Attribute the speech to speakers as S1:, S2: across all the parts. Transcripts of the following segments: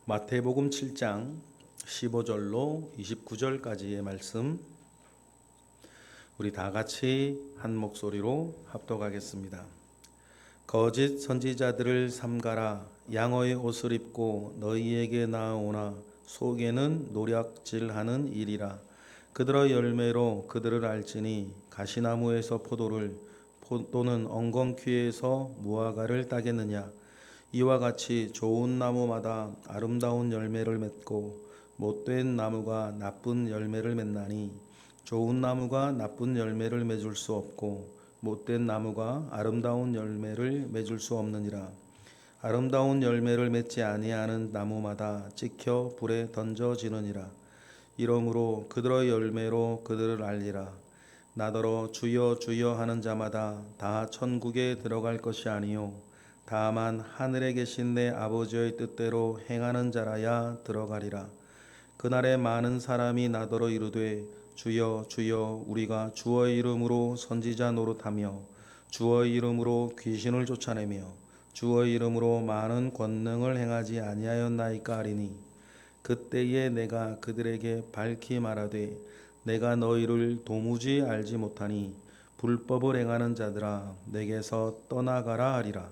S1: 마태복음 7장 15절로 29절까지의 말씀 우리 다 같이 한 목소리로 합독하겠습니다. 거짓 선지자들을 삼가라. 양어의 옷을 입고 너희에게 나아오나 속에는 노략질하는 일이라. 그들의 열매로 그들을 알지니 가시나무에서 포도를 또는 엉겅퀴에서 무화과를 따겠느냐. 이와 같이 좋은 나무마다 아름다운 열매를 맺고 못된 나무가 나쁜 열매를 맺나니 좋은 나무가 나쁜 열매를 맺을 수 없고 못된 나무가 아름다운 열매를 맺을 수 없느니라. 아름다운 열매를 맺지 아니하는 나무마다 찍혀 불에 던져지느니라. 이러므로 그들의 열매로 그들을 알리라. 나더러 주여 주여 하는 자마다 다 천국에 들어갈 것이 아니요 다만 하늘에 계신 내 아버지의 뜻대로 행하는 자라야 들어가리라. 그날에 많은 사람이 나더러 이르되 주여 주여 우리가 주의 이름으로 선지자 노릇하며 주의 이름으로 귀신을 쫓아내며 주의 이름으로 많은 권능을 행하지 아니하였나이까 하리니 그때에 내가 그들에게 밝히 말하되 내가 너희를 도무지 알지 못하니 불법을 행하는 자들아 내게서 떠나가라 하리라.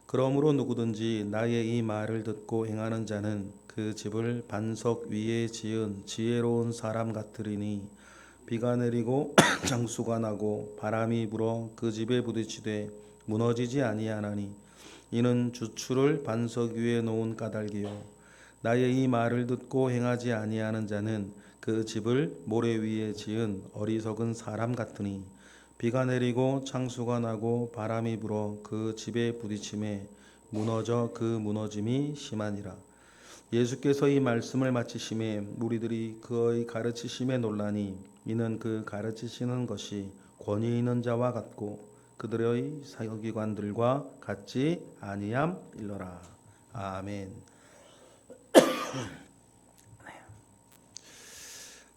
S1: 그러므로 누구든지 나의 이 말을 듣고 행하는 자는 그 집을 반석 위에 지은 지혜로운 사람 같으리니 비가 내리고 장수가 나고 바람이 불어 그 집에 부딪히되 무너지지 아니하나니 이는 주추를 반석 위에 놓은 까닭이요 나의 이 말을 듣고 행하지 아니하는 자는 그 집을 모래 위에 지은 어리석은 사람 같으니 비가 내리고 창수가 나고 바람이 불어 그 집에 부딪힘에 무너져 그 무너짐이 심하니라. 예수께서 이 말씀을 마치심에 무리들이 그의 가르치심에 놀라니 이는 그 가르치시는 것이 권위 있는 자와 같고 그들의 사역기관들과 같지 아니함일러라. 아멘.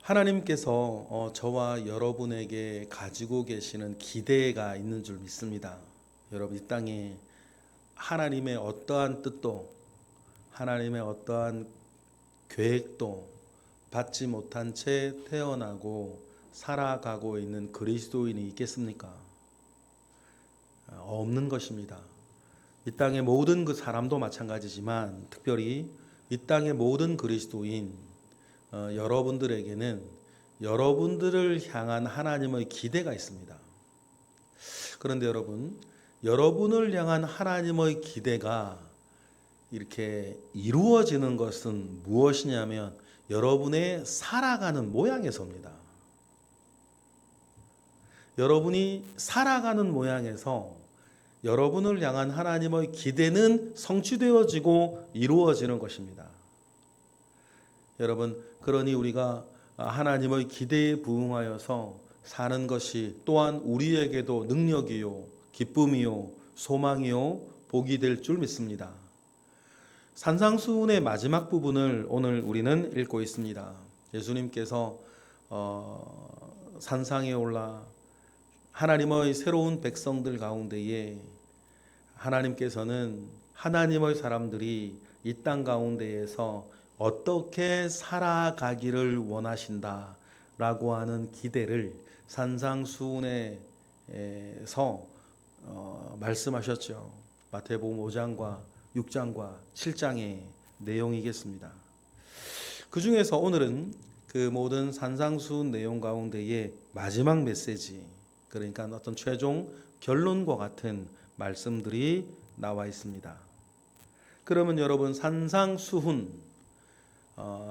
S1: 하나님께서 저와 여러분에게 가지고 계시는 기대가 있는 줄 믿습니다. 여러분 이 땅에 하나님의 어떠한 뜻도 하나님의 어떠한 계획도 받지 못한 채 태어나고 살아가고 있는 그리스도인이 있겠습니까? 없는 것입니다. 이 땅의 모든 그 사람도 마찬가지지만 특별히 이 땅의 모든 그리스도인 여러분들에게는 여러분들을 향한 하나님의 기대가 있습니다. 그런데 여러분을 향한 하나님의 기대가 이렇게 이루어지는 것은 무엇이냐면 여러분의 살아가는 모양에서입니다. 여러분이 살아가는 모양에서 여러분을 향한 하나님의 기대는 성취되어지고 이루어지는 것입니다. 여러분, 그러니 우리가 하나님의 기대에 부응하여서 사는 것이 또한 우리에게도 능력이요, 기쁨이요, 소망이요, 복이 될 줄 믿습니다. 산상수훈의 마지막 부분을 오늘 우리는 읽고 있습니다. 예수님께서 산상에 올라 하나님의 새로운 백성들 가운데에 하나님께서는 하나님의 사람들이 이 땅 가운데에서 어떻게 살아가기를 원하신다라고 하는 기대를 산상수훈에서 말씀하셨죠. 마태복음 5장과 6장과 7장의 내용이겠습니다. 그 중에서 오늘은 그 모든 산상수훈 내용 가운데의 마지막 메시지, 그러니까 어떤 최종 결론과 같은 말씀들이 나와 있습니다. 그러면 여러분 산상수훈,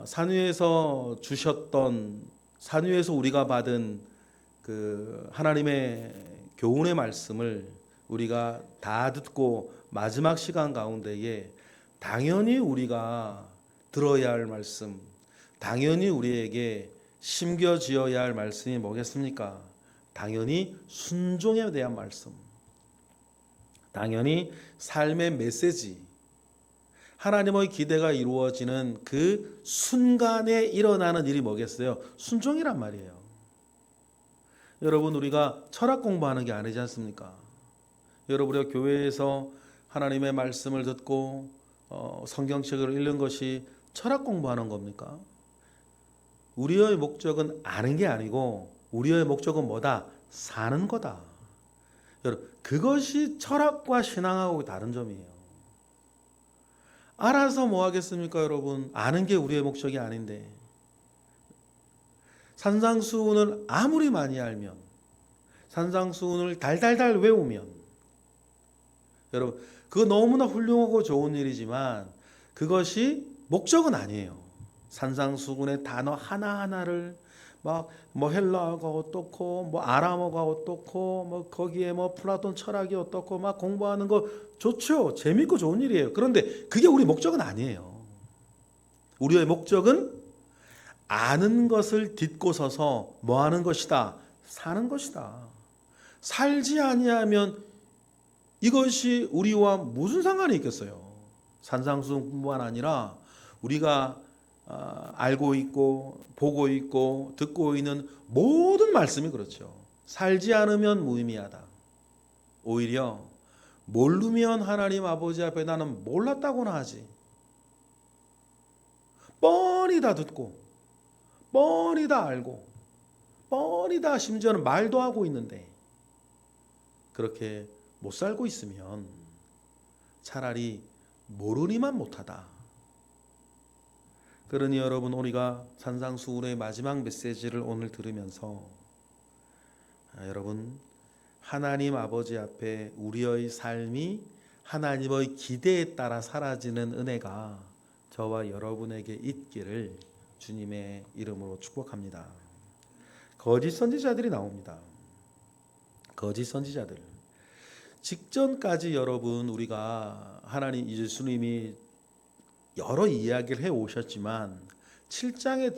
S1: 산 위에서 주셨던, 산 위에서 우리가 받은 그 하나님의 교훈의 말씀을 우리가 다 듣고 마지막 시간 가운데에 당연히 우리가 들어야 할 말씀, 당연히 우리에게 심겨지어야 할 말씀이 뭐겠습니까? 당연히 순종에 대한 말씀, 당연히 삶의 메시지, 하나님의 기대가 이루어지는 그 순간에 일어나는 일이 뭐겠어요? 순종이란 말이에요. 여러분, 우리가 철학 공부하는 게 아니지 않습니까? 여러분, 우리가 교회에서 하나님의 말씀을 듣고 성경책을 읽는 것이 철학 공부하는 겁니까? 우리의 목적은 아는 게 아니고 우리의 목적은 뭐다? 사는 거다. 여러분, 그것이 철학과 신앙하고 다른 점이에요. 알아서 뭐 하겠습니까, 여러분? 아는 게 우리의 목적이 아닌데. 산상수훈을 아무리 많이 알면, 산상수훈을 달달달 외우면, 여러분, 그거 너무나 훌륭하고 좋은 일이지만 그것이 목적은 아니에요. 산상수훈의 단어 하나하나를 막 뭐 헬라어가 어떻고 뭐 아람어가 어떻고 뭐 거기에 뭐 플라톤 철학이 어떻고 막 공부하는 거 좋죠. 재밌고 좋은 일이에요. 그런데 그게 우리 목적은 아니에요. 우리의 목적은 아는 것을 딛고 서서 뭐 하는 것이다? 사는 것이다. 살지 아니하면 이것이 우리와 무슨 상관이 있겠어요? 산상수훈뿐만 아니라 우리가 알고 있고 보고 있고 듣고 있는 모든 말씀이 그렇죠. 살지 않으면 무의미하다. 오히려 모르면 하나님 아버지 앞에 나는 몰랐다고나 하지. 뻔히 다 듣고 뻔히 다 알고 뻔히 다 심지어는 말도 하고 있는데 그렇게 못 살고 있으면 차라리 모르니만 못하다. 그러니 여러분, 우리가 산상수훈의 마지막 메시지를 오늘 들으면서 여러분, 하나님 아버지 앞에 우리의 삶이 하나님의 기대에 따라 사라지는 은혜가 저와 여러분에게 있기를 주님의 이름으로 축복합니다. 거짓 선지자들이 나옵니다. 거짓 선지자들. 직전까지 여러분, 우리가 하나님 예수님이 여러 이야기를 해 오셨지만 7장에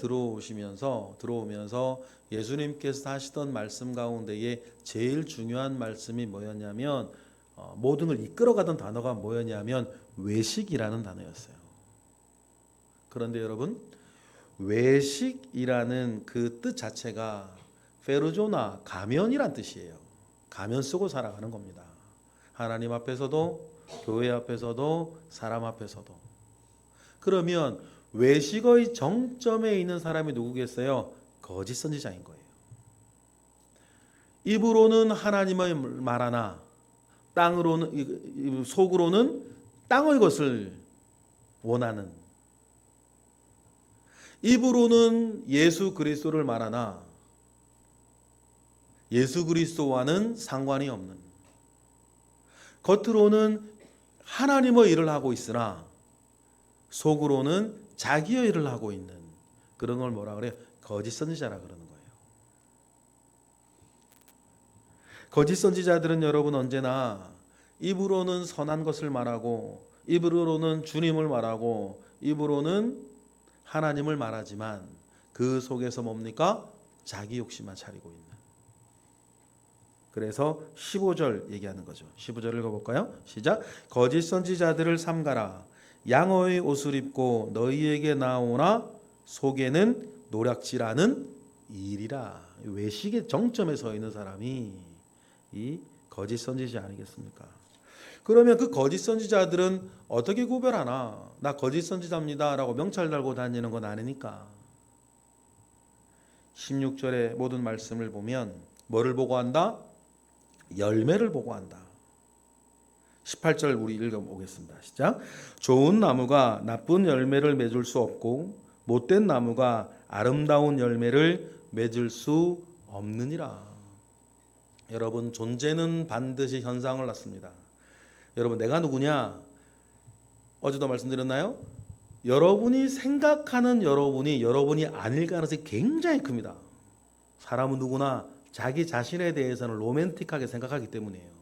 S1: 들어오면서 예수님께서 하시던 말씀 가운데에 제일 중요한 말씀이 뭐였냐면 모든 걸 이끌어가던 단어가 뭐였냐면 외식이라는 단어였어요. 그런데 여러분, 외식이라는 그 뜻 자체가 페르조나, 가면이란 뜻이에요. 가면 쓰고 살아가는 겁니다. 하나님 앞에서도 교회 앞에서도 사람 앞에서도. 그러면 외식의 정점에 있는 사람이 누구겠어요? 거짓 선지자인 거예요. 입으로는 하나님의 말하나 속으로는 땅의 것을 원하는, 입으로는 예수 그리스도를 말하나 예수 그리스도와는 상관이 없는, 겉으로는 하나님의 일을 하고 있으나 속으로는 자기의 일을 하고 있는 그런 걸 뭐라 그래요? 거짓 선지자라 그러는 거예요. 거짓 선지자들은 여러분 언제나 입으로는 선한 것을 말하고 입으로는 주님을 말하고 입으로는 하나님을 말하지만 그 속에서 뭡니까? 자기 욕심만 차리고 있는. 그래서 15절 얘기하는 거죠. 15절 읽어볼까요? 시작. 거짓 선지자들을 삼가라. 양어의 옷을 입고 너희에게 나오나 속에는 노략질하는 일이라. 외식의 정점에 서 있는 사람이 이 거짓 선지자 아니겠습니까? 그러면 그 거짓 선지자들은 어떻게 구별하나? 나 거짓 선지자입니다 라고 명찰 달고 다니는 건 아니니까. 16절의 모든 말씀을 보면 뭐를 보고 한다? 열매를 보고 한다. 18절 우리 읽어보겠습니다. 시작. 좋은 나무가 나쁜 열매를 맺을 수 없고 못된 나무가 아름다운 열매를 맺을 수 없느니라. 여러분, 존재는 반드시 현상을 낳습니다. 여러분, 내가 누구냐? 어제도 말씀드렸나요? 여러분이 생각하는 여러분이 아닐 가능성이 굉장히 큽니다. 사람은 누구나 자기 자신에 대해서는 로맨틱하게 생각하기 때문이에요.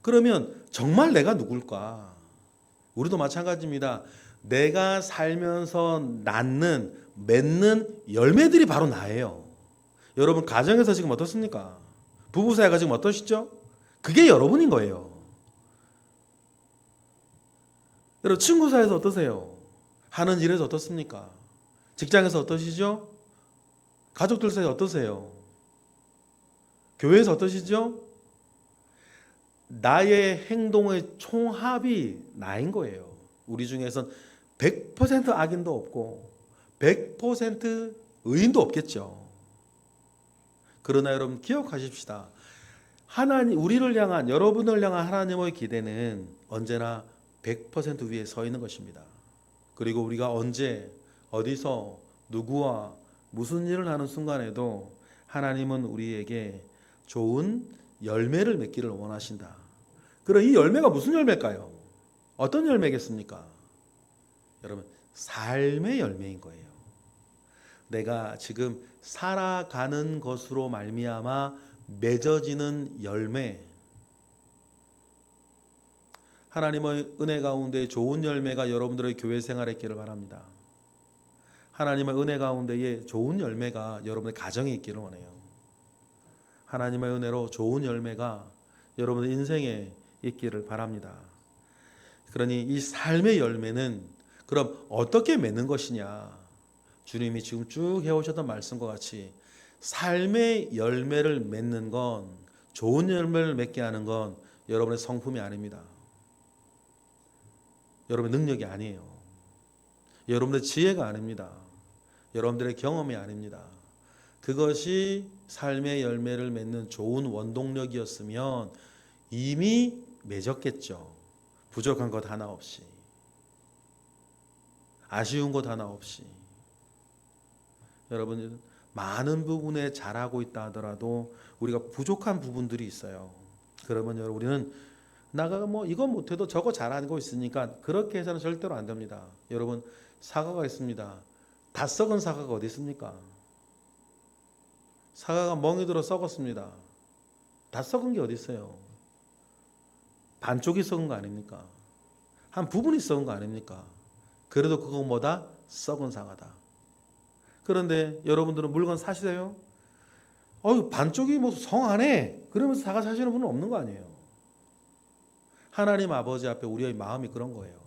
S1: 그러면 정말 내가 누굴까? 우리도 마찬가지입니다. 내가 살면서 맺는 열매들이 바로 나예요. 여러분, 가정에서 지금 어떻습니까? 부부 사이가 지금 어떠시죠? 그게 여러분인 거예요. 여러분, 친구 사이에서 어떠세요? 하는 일에서 어떻습니까? 직장에서 어떠시죠? 가족들 사이 어떠세요? 교회에서 어떠시죠? 나의 행동의 총합이 나인 거예요. 우리 중에선 100% 악인도 없고 100% 의인도 없겠죠. 그러나 여러분 기억하십시다. 하나님, 우리를 향한, 여러분을 향한 하나님의 기대는 언제나 100% 위에 서 있는 것입니다. 그리고 우리가 언제 어디서 누구와 무슨 일을 하는 순간에도 하나님은 우리에게 좋은 열매를 맺기를 원하신다. 그럼 이 열매가 무슨 열매일까요? 어떤 열매겠습니까? 여러분, 삶의 열매인 거예요. 내가 지금 살아가는 것으로 말미암아 맺어지는 열매. 하나님의 은혜 가운데 좋은 열매가 여러분들의 교회 생활에 있기를 바랍니다. 하나님의 은혜 가운데에 좋은 열매가 여러분의 가정에 있기를 원해요. 하나님의 은혜로 좋은 열매가 여러분의 인생에 있기를 바랍니다. 그러니 이 삶의 열매는 그럼 어떻게 맺는 것이냐? 주님이 지금 쭉 해오셨던 말씀과 같이 삶의 열매를 맺는 건, 좋은 열매를 맺게 하는 건 여러분의 성품이 아닙니다. 여러분의 능력이 아니에요. 여러분의 지혜가 아닙니다. 여러분들의 경험이 아닙니다. 그것이 삶의 열매를 맺는 좋은 원동력이었으면 이미 맺었겠죠. 부족한 것 하나 없이, 아쉬운 것 하나 없이. 여러분, 많은 부분에 잘하고 있다 하더라도 우리가 부족한 부분들이 있어요. 그러면 여러분, 우리는 나가 이건 못해도 저거 잘하고 있으니까 그렇게 해서는 절대로 안 됩니다. 여러분, 사과가 있습니다. 다 썩은 사과가 어디 있습니까? 사과가 멍이 들어 썩었습니다. 다 썩은 게 어디 있어요? 반쪽이 썩은 거 아닙니까? 한 부분이 썩은 거 아닙니까? 그래도 그거 뭐다? 썩은 사과다. 그런데 여러분들은 물건 사시세요? 반쪽이 성하네. 그러면서 사과 사시는 분은 없는 거 아니에요. 하나님 아버지 앞에 우리의 마음이 그런 거예요.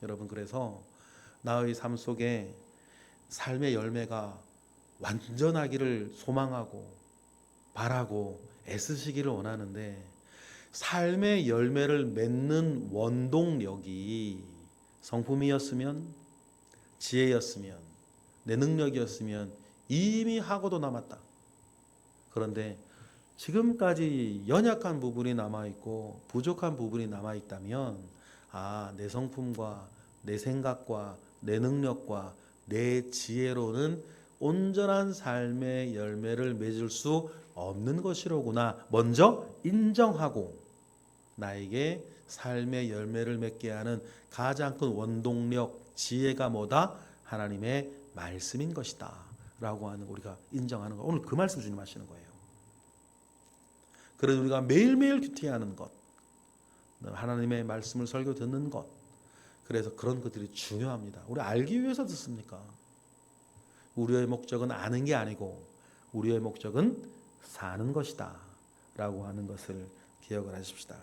S1: 여러분, 그래서 나의 삶 속에 삶의 열매가 완전하기를 소망하고 바라고 애쓰시기를 원하는데, 삶의 열매를 맺는 원동력이 성품이었으면, 지혜였으면, 내 능력이었으면 이미 하고도 남았다. 그런데 지금까지 연약한 부분이 남아있고 부족한 부분이 남아있다면, 내 성품과 내 생각과 내 능력과 내 지혜로는 온전한 삶의 열매를 맺을 수 없는 것이로구나 먼저 인정하고, 나에게 삶의 열매를 맺게 하는 가장 큰 원동력, 지혜가 뭐다? 하나님의 말씀인 것이다 라고 하는 거, 우리가 인정하는 거. 오늘 그 말씀 주님 하시는 거예요. 그래서 우리가 매일매일 큐티하는 것, 하나님의 말씀을 설교 듣는 것, 그래서 그런 것들이 중요합니다. 우리 알기 위해서 듣습니까? 우리의 목적은 아는 게 아니고 우리의 목적은 사는 것이다 라고 하는 것을 기억을 하십시다.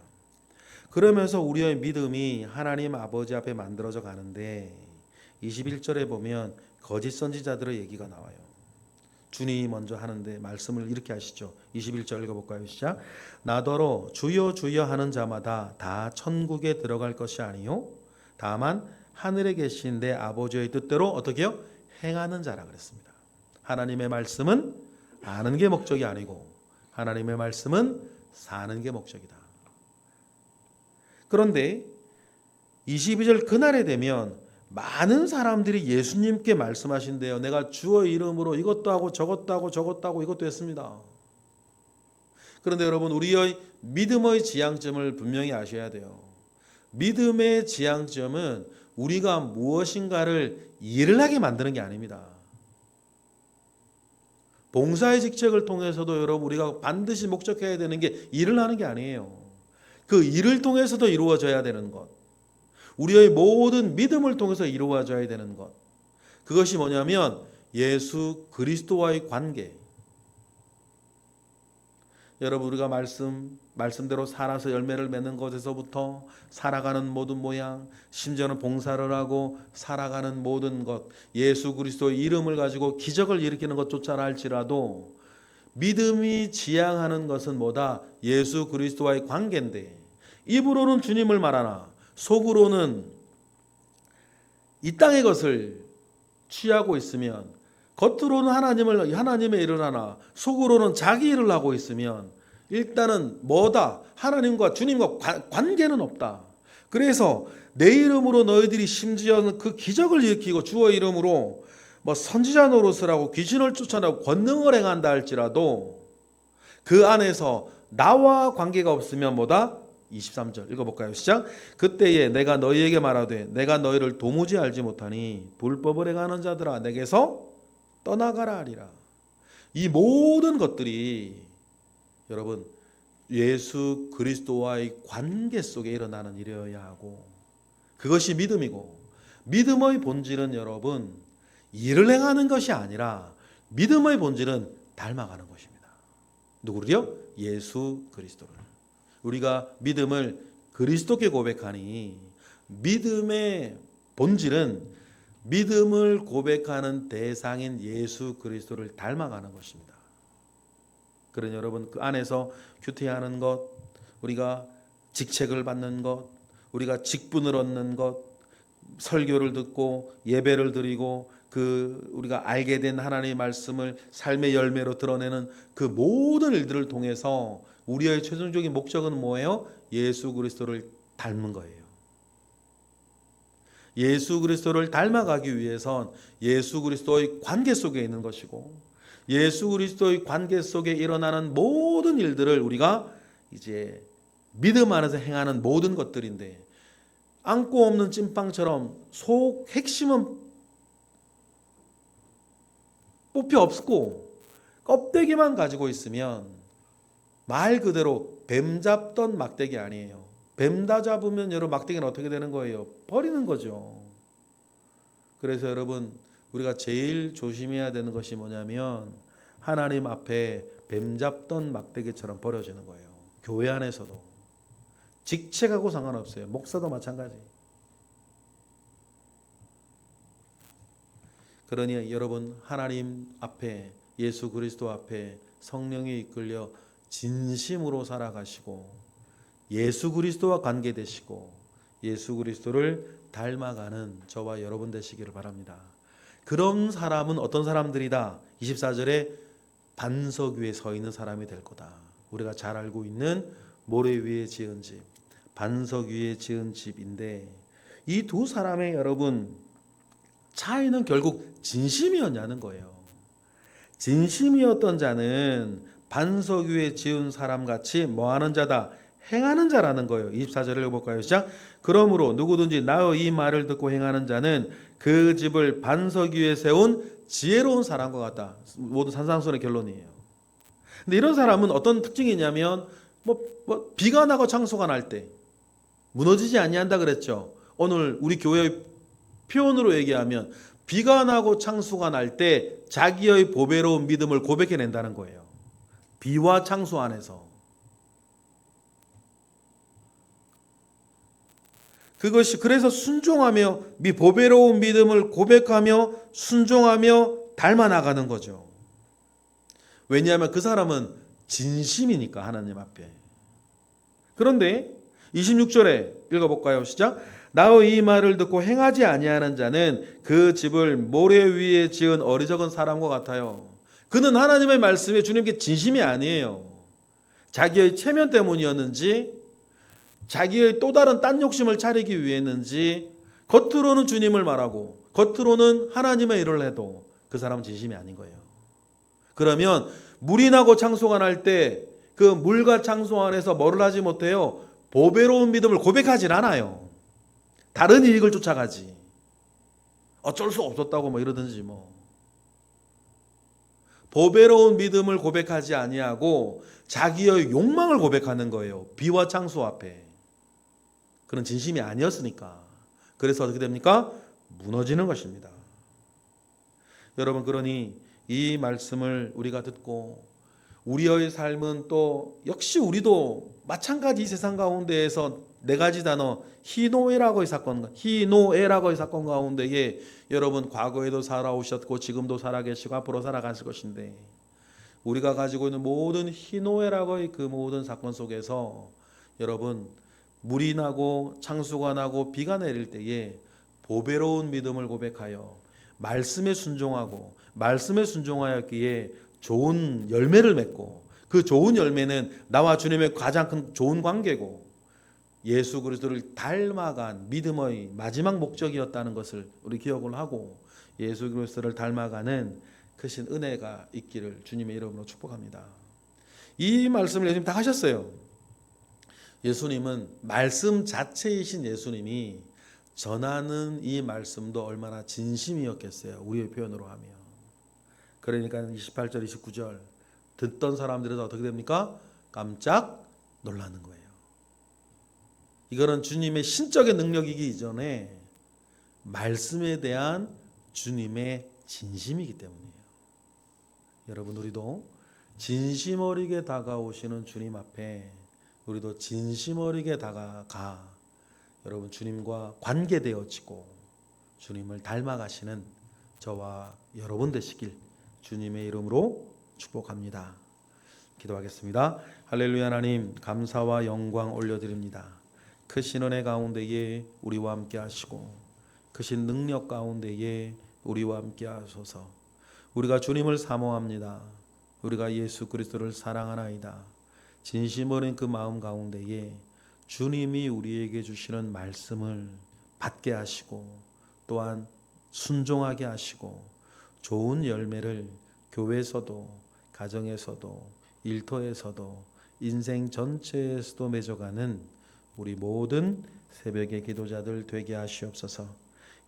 S1: 그러면서 우리의 믿음이 하나님 아버지 앞에 만들어져 가는데, 21절에 보면 거짓 선지자들의 얘기가 나와요. 주님이 먼저 하는데 말씀을 이렇게 하시죠. 21절 읽어볼까요? 시작. 나더러 주여 주여 하는 자마다 다 천국에 들어갈 것이 아니요 다만 하늘에 계신 내 아버지의 뜻대로 어떻게 해요? 행하는 자라 그랬습니다. 하나님의 말씀은 아는 게 목적이 아니고 하나님의 말씀은 사는 게 목적이다. 그런데 22절 그날에 되면 많은 사람들이 예수님께 말씀하신대요. 내가 주의 이름으로 이것도 하고 저것도 하고 저것도 하고 이것도 했습니다. 그런데 여러분, 우리의 믿음의 지향점을 분명히 아셔야 돼요. 믿음의 지향점은 우리가 무엇인가를 일을 하게 만드는 게 아닙니다. 봉사의 직책을 통해서도 여러분, 우리가 반드시 목적해야 되는 게 일을 하는 게 아니에요. 그 일을 통해서도 이루어져야 되는 것, 우리의 모든 믿음을 통해서 이루어져야 되는 것, 그것이 뭐냐면 예수 그리스도와의 관계. 여러분, 우리가 말씀대로 살아서 열매를 맺는 것에서부터 살아가는 모든 모양, 심지어는 봉사를 하고 살아가는 모든 것, 예수 그리스도의 이름을 가지고 기적을 일으키는 것조차 할지라도 믿음이 지향하는 것은 뭐다? 예수 그리스도와의 관계인데, 입으로는 주님을 말하나 속으로는 이 땅의 것을 취하고 있으면, 겉으로는 하나님의 일을 하나 속으로는 자기 일을 하고 있으면 일단은 뭐다? 하나님과 주님과 관계는 없다. 그래서 내 이름으로 너희들이 심지어는 그 기적을 일으키고 주의 이름으로 뭐 선지자 노릇을 하고 귀신을 쫓아내고 권능을 행한다 할지라도 그 안에서 나와 관계가 없으면 뭐다? 23절 읽어볼까요? 시작. 그때에 내가 너희에게 말하되 내가 너희를 도무지 알지 못하니 불법을 행하는 자들아 내게서 떠나가라 하리라. 이 모든 것들이 여러분 예수 그리스도와의 관계 속에 일어나는 일이어야 하고, 그것이 믿음이고, 믿음의 본질은 여러분 일을 행하는 것이 아니라 믿음의 본질은 닮아가는 것입니다. 누구를요? 예수 그리스도를. 우리가 믿음을 그리스도께 고백하니 믿음의 본질은 믿음을 고백하는 대상인 예수 그리스도를 닮아가는 것입니다. 그러니 여러분 그 안에서 큐티하는 것, 우리가 직책을 받는 것, 우리가 직분을 얻는 것, 설교를 듣고 예배를 드리고 우리가 알게 된 하나님의 말씀을 삶의 열매로 드러내는 그 모든 일들을 통해서 우리의 최종적인 목적은 뭐예요? 예수 그리스도를 닮는 거예요. 예수 그리스도를 닮아가기 위해선 예수 그리스도의 관계 속에 있는 것이고, 예수 그리스도의 관계 속에 일어나는 모든 일들을 우리가 이제 믿음 안에서 행하는 모든 것들인데, 안고 없는 찐빵처럼 속 핵심은 뽑혀 없고 껍데기만 가지고 있으면 말 그대로 뱀 잡던 막대기 아니에요. 뱀 다 잡으면 여러분 막대기는 어떻게 되는 거예요? 버리는 거죠. 그래서 여러분 우리가 제일 조심해야 되는 것이 뭐냐면 하나님 앞에 뱀 잡던 막대기처럼 버려지는 거예요. 교회 안에서도 직책하고 상관없어요. 목사도 마찬가지. 그러니 여러분 하나님 앞에 예수 그리스도 앞에 성령이 이끌려 진심으로 살아가시고 예수 그리스도와 관계되시고 예수 그리스도를 닮아가는 저와 여러분 되시기를 바랍니다. 그런 사람은 어떤 사람들이다? 24절에 반석 위에 서 있는 사람이 될 거다. 우리가 잘 알고 있는 모래 위에 지은 집, 반석 위에 지은 집인데, 이 두 사람의 여러분 차이는 결국 진심이었냐는 거예요. 진심이었던 자는 반석 위에 지은 사람같이 뭐하는 자다? 행하는 자라는 거예요. 24절을 읽어볼까요? 시작. 그러므로 누구든지 나의 이 말을 듣고 행하는 자는 그 집을 반석 위에 세운 지혜로운 사람과 같다. 모든 산상수훈의 결론이에요. 근데 이런 사람은 어떤 특징이 있냐면 비가 나고 창수가 날 때 무너지지 아니한다 그랬죠. 오늘 우리 교회의 표현으로 얘기하면 비가 나고 창수가 날 때 자기의 보배로운 믿음을 고백해낸다는 거예요. 비와 창수 안에서. 그것이 그래서 순종하며 보배로운 믿음을 고백하며 순종하며 닮아 나가는 거죠. 왜냐하면 그 사람은 진심이니까 하나님 앞에. 그런데 26절에 읽어볼까요? 시작. 나의 이 말을 듣고 행하지 아니하는 자는 그 집을 모래 위에 지은 어리석은 사람과 같아요. 그는 하나님의 말씀에 주님께 진심이 아니에요. 자기의 체면 때문이었는지, 자기의 또 다른 딴 욕심을 차리기 위했는지, 겉으로는 주님을 말하고 겉으로는 하나님의 일을 해도 그 사람은 진심이 아닌 거예요. 그러면 물이 나고 창수가 날 때 그 물과 창수 안에서 뭐를 하지 못해요? 보배로운 믿음을 고백하진 않아요. 다른 이익을 쫓아가지. 어쩔 수 없었다고 이러든지 보배로운 믿음을 고백하지 아니하고 자기의 욕망을 고백하는 거예요. 비와 창수 앞에. 그런 진심이 아니었으니까. 그래서 어떻게 됩니까? 무너지는 것입니다. 여러분, 그러니 이 말씀을 우리가 듣고 우리의 삶은 또 역시 우리도 마찬가지 세상 가운데에서 네 가지 단어 희노애라고의 사건 가운데에 여러분 과거에도 살아오셨고 지금도 살아계시고 앞으로 살아가실 것인데, 우리가 가지고 있는 모든 희노애라고의 그 모든 사건 속에서 여러분 물이 나고 창수가 나고 비가 내릴 때에 보배로운 믿음을 고백하여 말씀에 순종하고 말씀에 순종하였기에 좋은 열매를 맺고 그 좋은 열매는 나와 주님의 가장 큰 좋은 관계고 예수 그리스도를 닮아간 믿음의 마지막 목적이었다는 것을 우리 기억을 하고 예수 그리스도를 닮아가는 크신 은혜가 있기를 주님의 이름으로 축복합니다. 이 말씀을 예수님 다 하셨어요. 예수님은 말씀 자체이신 예수님이 전하는 이 말씀도 얼마나 진심이었겠어요. 우리의 표현으로 하면. 그러니까 28절 29절 듣던 사람들은 어떻게 됩니까? 깜짝 놀라는 거예요. 이거는 주님의 신적인 능력이기 이전에 말씀에 대한 주님의 진심이기 때문이에요. 여러분 우리도 진심 어리게 다가오시는 주님 앞에 우리도 진심 어리게 다가가 여러분 주님과 관계되어지고 주님을 닮아가시는 저와 여러분 되시길 주님의 이름으로 축복합니다. 기도하겠습니다. 할렐루야. 하나님 감사와 영광 올려드립니다. 크신 은혜 가운데에 우리와 함께 하시고 크신 능력 가운데에 우리와 함께 하소서. 우리가 주님을 사모합니다. 우리가 예수 그리스도를 사랑하나이다. 진심 어린 그 마음 가운데에 주님이 우리에게 주시는 말씀을 받게 하시고 또한 순종하게 하시고 좋은 열매를 교회에서도 가정에서도 일터에서도 인생 전체에서도 맺어가는 우리 모든 새벽의 기도자들 되게 하시옵소서.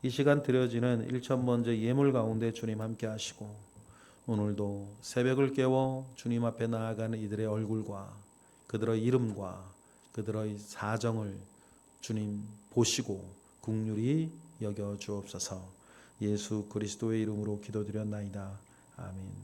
S1: 이 시간 드려지는 1,000번째 예물 가운데 주님 함께 하시고 오늘도 새벽을 깨워 주님 앞에 나아가는 이들의 얼굴과 그들의 이름과 그들의 사정을 주님 보시고 긍휼히 여겨 주옵소서. 예수 그리스도의 이름으로 기도드렸나이다. 아멘.